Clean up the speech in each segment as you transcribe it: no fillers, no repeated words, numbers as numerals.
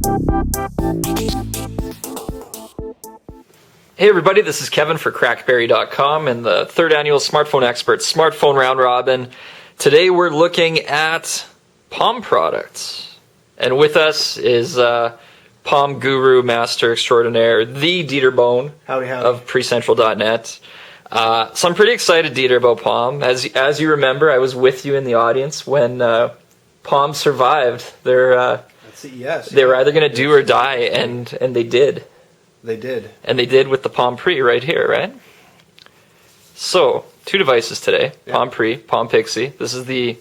Hey everybody, this is Kevin for Crackberry.com and the third annual Smartphone Experts Smartphone Round Robin. Today we're looking at Palm products. And with us is Palm Guru Master Extraordinaire, the Dieter Bohn of PreCentral.net. So I'm pretty excited, Dieter, about Palm. As you remember, I was with you in the audience when Palm survived their CES. They were either going to do or die, and they did. They did. And they did with the Palm Pre right here, right? So, two devices today, yeah. Palm Pre, Palm Pixie. This is the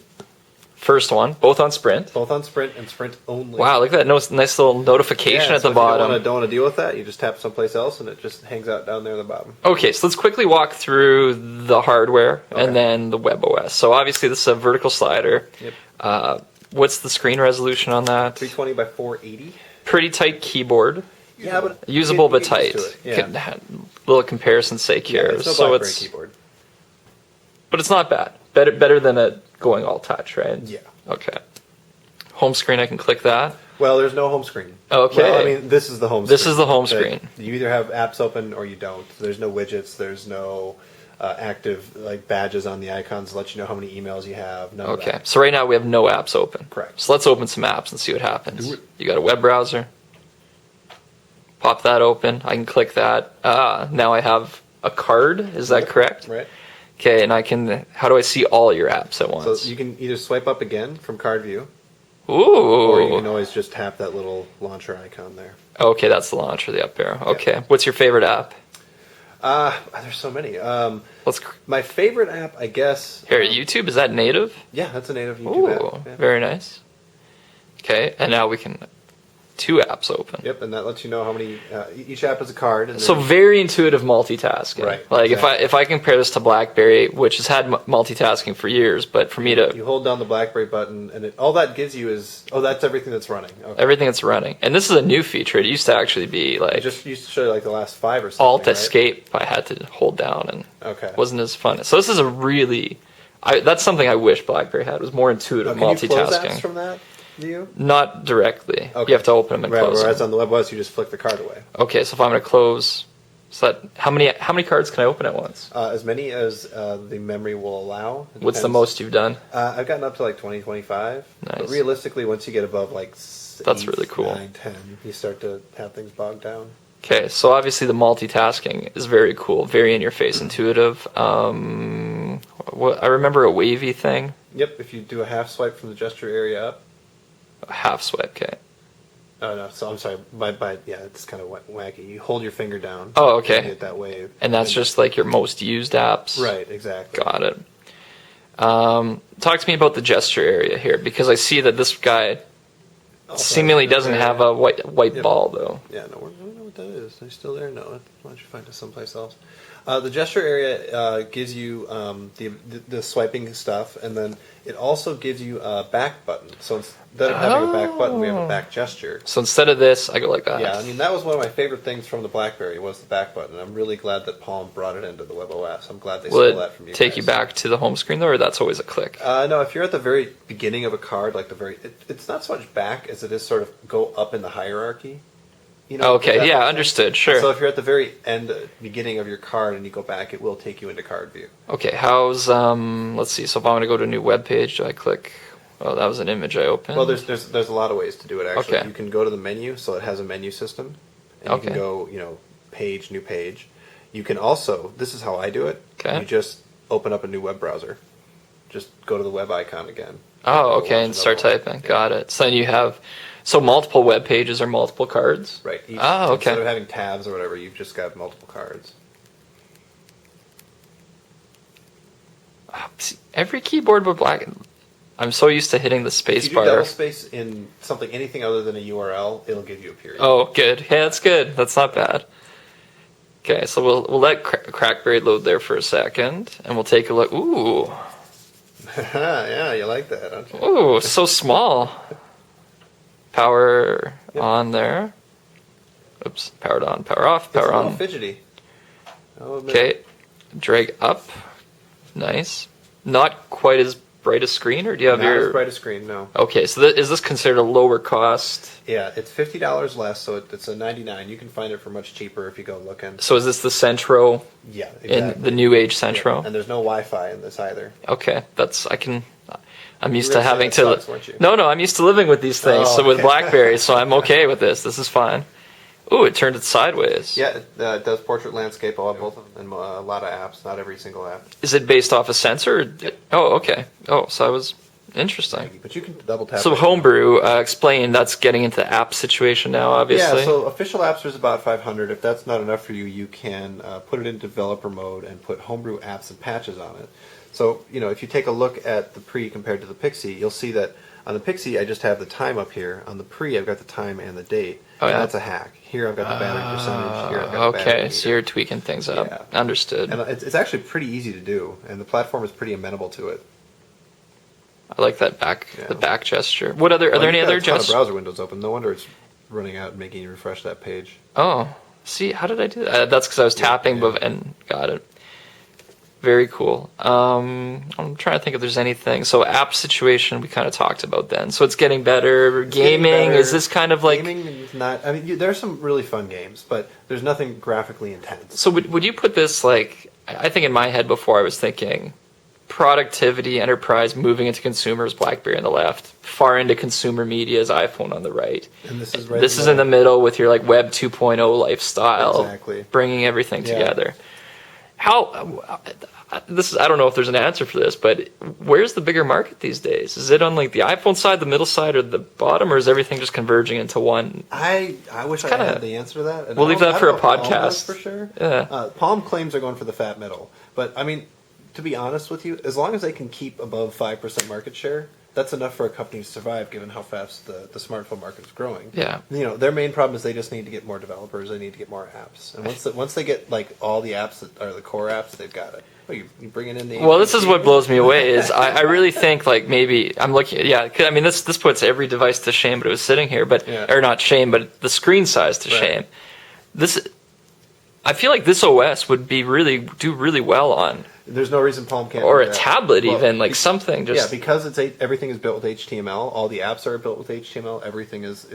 first one, both on Sprint. Both on Sprint and Sprint only. Wow, look at that nice little notification at the bottom. If you don't want to deal with that, you just tap someplace else and it just hangs out down there at the bottom. Okay, so let's quickly walk through the hardware and then the webOS. So obviously this is a vertical slider. Yep. What's the screen resolution on that? 320 by 480. Pretty tight keyboard. Yeah, but usable but tight. Yeah. Little comparison's sake here. Yeah, it's no BlackBerry keyboard. But it's not bad. Better than it going all touch, right? Yeah. Okay. Home screen, I can click that. Well, there's no home screen. Okay. Well, I mean, this is the home screen. This is the home screen. You either have apps open or you don't. There's no widgets. There's no active badges on the icons to let you know how many emails you have. None of that. So right now we have no apps open. Correct. So let's open some apps and see what happens. Do it. You got a web browser. Pop that open. I can click that. Now I have a card. Is that correct? Right. Okay, and I can. How do I see all your apps at once? So you can either swipe up again from card view. Ooh. Or you can always just tap that little launcher icon there. Okay, that's the launcher, the up arrow. Okay. Yeah. What's your favorite app? There's so many. Let's. My favorite app, I guess. Here, YouTube. Is that native? Yeah, that's a native YouTube app. Yeah. Very nice. Okay, and now we can. Two apps open. Yep, and that lets you know how many. Each app is a card. And so very intuitive multitasking. Right. Like exactly. if I compare this to BlackBerry, which has had multitasking for years, but for me to you hold down the BlackBerry button, and all that gives you is that's everything that's running. Okay. Everything that's running, and this is a new feature. It used to actually be like it just used to show you like the last 5 or something. Alt right? Escape. I had to hold down, and it wasn't as fun. So this is a really. That's something I wish BlackBerry had. Was more intuitive multitasking. Can you close apps from that? Do you? Not directly. Okay. You have to open them and close them. Whereas on the webOS, you just flick the card away. Okay, so if I'm going to close, so that how many cards can I open at once? As many as the memory will allow. What's the most you've done? I've gotten up to like 20, 25. Nice. But realistically, once you get above like 8, that's really cool. 9, 10, you start to have things bogged down. Okay, so obviously the multitasking is very cool, very in-your-face intuitive. I remember a wavy thing. Yep, if you do a half swipe from the gesture area up. A half swipe, okay. Oh no, so I'm sorry. Yeah, it's kind of wacky. You hold your finger down. Oh, okay. And hit that wave. And that's just like your most used apps. Right, exactly. Got it. Talk to me about the gesture area here, because I see that this guy seemingly doesn't have a white ball though. Yeah, no, I don't know what that is. Are you still there? No. Why don't you find it someplace else? The gesture area gives you the swiping stuff, and then it also gives you a back button. So instead of having a back button, we have a back gesture. So instead of this, I go like that. Yeah, I mean, that was one of my favorite things from the BlackBerry was the back button. I'm really glad that Palm brought it into the webOS. I'm glad they stole that from you guys. Will it take you back to the home screen, though, or that's always a click? No, if you're at the very beginning of a card, like it's not so much back as it is sort of go up in the hierarchy. You know, okay, yeah, understood, sure. So if you're at the very end, beginning of your card, and you go back, it will take you into card view. Okay, how's, let's see, so if I want to go to a new web page, do I click, oh, that was an image I opened? Well, there's a lot of ways to do it, actually. Okay. You can go to the menu, so it has a menu system, and you can go, page, new page. You can also, this is how I do it, you just open up a new web browser. Just go to the web icon again. Oh, okay, and start typing, yeah. Got it. So then you have... So multiple web pages are multiple cards? Right. Okay. Instead of having tabs or whatever, you've just got multiple cards. Every keyboard with black... I'm so used to hitting the space if you bar. do double space in anything other than a URL, it'll give you a period. Oh, good. Yeah, that's good. That's not bad. Okay, so we'll let Crackberry load there for a second, and we'll take a look. Ooh. Yeah, you like that, don't you? Ooh, so small. Power on there. Oops, powered on, power off, power on. It's a little fidgety. Okay, drag up. Nice. Not quite as brightest screen, or do you have Not your? as bright a screen, no. Okay, so is this considered a lower cost? Yeah, it's $50 less, so it's a 99. You can find it for much cheaper if you go looking. So is this the Centro Yeah, in the new age Centro? Yeah, and there's no Wi-Fi in this either. Okay, I'm used You to were having saying to. it sucks, weren't you? No, I'm used to living with these things. Oh, So with okay. BlackBerry, so I'm okay with this. This is fine. Ooh, it turned it sideways. Yeah, it does portrait landscape, both of them, and a lot of apps. Not every single app. Is it based off a sensor? Yep. Oh, okay. Oh, so I was interesting. But you can double tap. So it. Homebrew, explain. That's getting into the app situation now, obviously. Yeah, so official apps is about 500. If that's not enough for you, you can put it in developer mode and put Homebrew apps and patches on it. So, if you take a look at the Pre compared to the Pixie, you'll see that on the Pixie, I just have the time up here. On the Pre, I've got the time and the date. Oh, yeah. And that's a hack. Here, I've got the battery percentage. Here, I've got the battery Okay, meter. so you're tweaking things up. Yeah. Understood. And it's actually pretty easy to do, and the platform is pretty amenable to it. I like that Yeah. the back gesture. What other? Are there any other You've got a ton of gestures? browser windows open. No wonder it's running out and making you refresh that page. Oh, see, how did I do that? That's because I was tapping, yeah. and got it. Very cool. I'm trying to think if there's anything. So app situation we kind of talked about then. So it's getting better. Gaming, is this kind of like? Gaming is not. I mean, there are some really fun games, but there's nothing graphically intense. So would you put this like? I think in my head before I was thinking productivity, enterprise, moving into consumers, BlackBerry on the left, far into consumer media is iPhone on the right. And this is right. This is in the middle with your like Web 2.0 lifestyle, Exactly. bringing everything Yeah. together. How this is, I don't know if there's an answer for this, but where's the bigger market these days? Is it on like the iPhone side, the middle side, or the bottom, or is everything just converging into one? I wish I had the answer to that. And We'll leave that I for a don't know if Palm podcast. does for sure. Yeah. Palm claims they're going for the fat middle, but I mean, to be honest with you, as long as they can keep above 5% market share, that's enough for a company to survive, given how fast the smartphone market is growing. Yeah. Their main problem is they just need to get more developers. They need to get more apps, and once they get like all the apps that are the core apps, they've got it. Oh, you bringing in the Well, this is what blows me away is I really think like maybe I'm looking at, 'cause, I mean this puts every device to shame, but it was sitting here, but Yeah. or not shame, but the screen size to Right. shame. I feel like this OS would do really well on, There's no reason Palm can't. or do a that. tablet Well, even, like something just. Yeah, because everything is built with HTML. All the apps are built with HTML. Everything is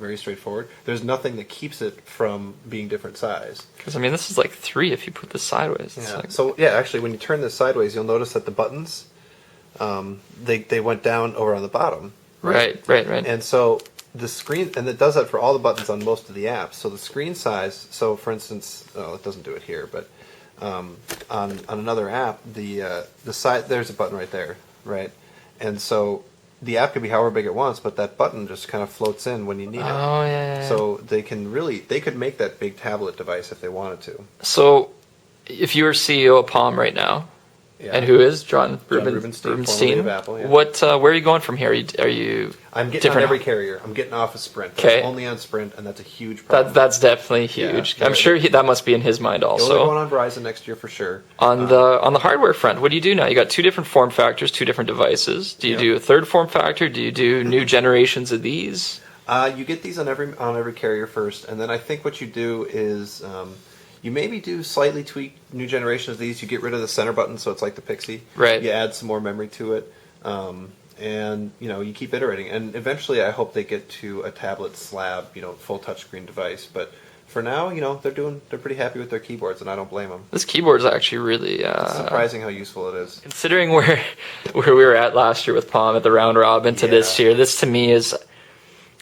very straightforward. There's nothing that keeps it from being different size. Because I mean, this is like 3 if you put this sideways. It's Yeah. like, So actually, when you turn this sideways, you'll notice that the buttons, they went down over on the bottom. right. And so the screen, and it does that for all the buttons on most of the apps. So the screen size. So for instance, it doesn't do it here, but on another app, the side, there's a button right there, right? And so the app could be however big it wants, but that button just kind of floats in when you need it. Oh yeah. So they could make that big tablet device if they wanted to. So if you were CEO of Palm right now, Yeah. and who is John Rubenstein, formerly of Apple, yeah. Where are you going from here? Are you I'm getting different- on every carrier. I'm getting off of Sprint. Okay. I'm only on Sprint, and that's a huge problem. That's definitely huge. Yeah. I'm sure that must be in his mind We're also. going on Verizon next year for sure. On the hardware front, what do you do now? You got 2 different form factors, 2 different devices. Do you Yep. do a third form factor? Do you do new generations of these? You get these on every carrier first, and then I think what you do is you maybe do slightly tweak new generations of these. You get rid of the center button, so it's like the Pixie. Right. You add some more memory to it, and you keep iterating. And eventually, I hope they get to a tablet slab, full touchscreen device. But for now, they're pretty happy with their keyboards, and I don't blame them. This keyboard is actually really It's surprising how useful it is. considering where we were at last year with Palm at the round robin to this Yeah. year. This to me is,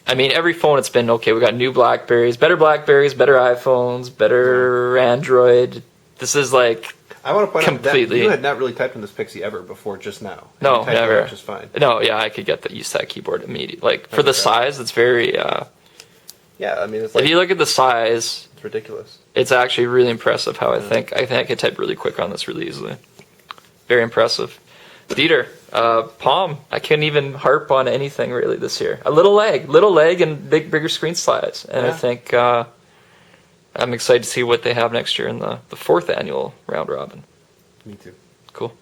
I mean, every phone it's been okay. We got new Blackberries, better iPhones, better Android. This is like I want to point out that completely- you had not really typed in this Pixie ever before just now. No, You typed it never. out just fine. no, yeah, I could get used to that keyboard immediately. Like for the Okay. size, it's very. Yeah, I mean, it's If you look at the size, it's ridiculous. it's actually really impressive. How I think I could type really quick on this really easily. Very impressive. Dieter, Palm. I couldn't even harp on anything really this year. A little leg, and bigger screen size. And I Yeah. think I'm excited to see what they have next year in the 4th annual round robin. Me too. Cool.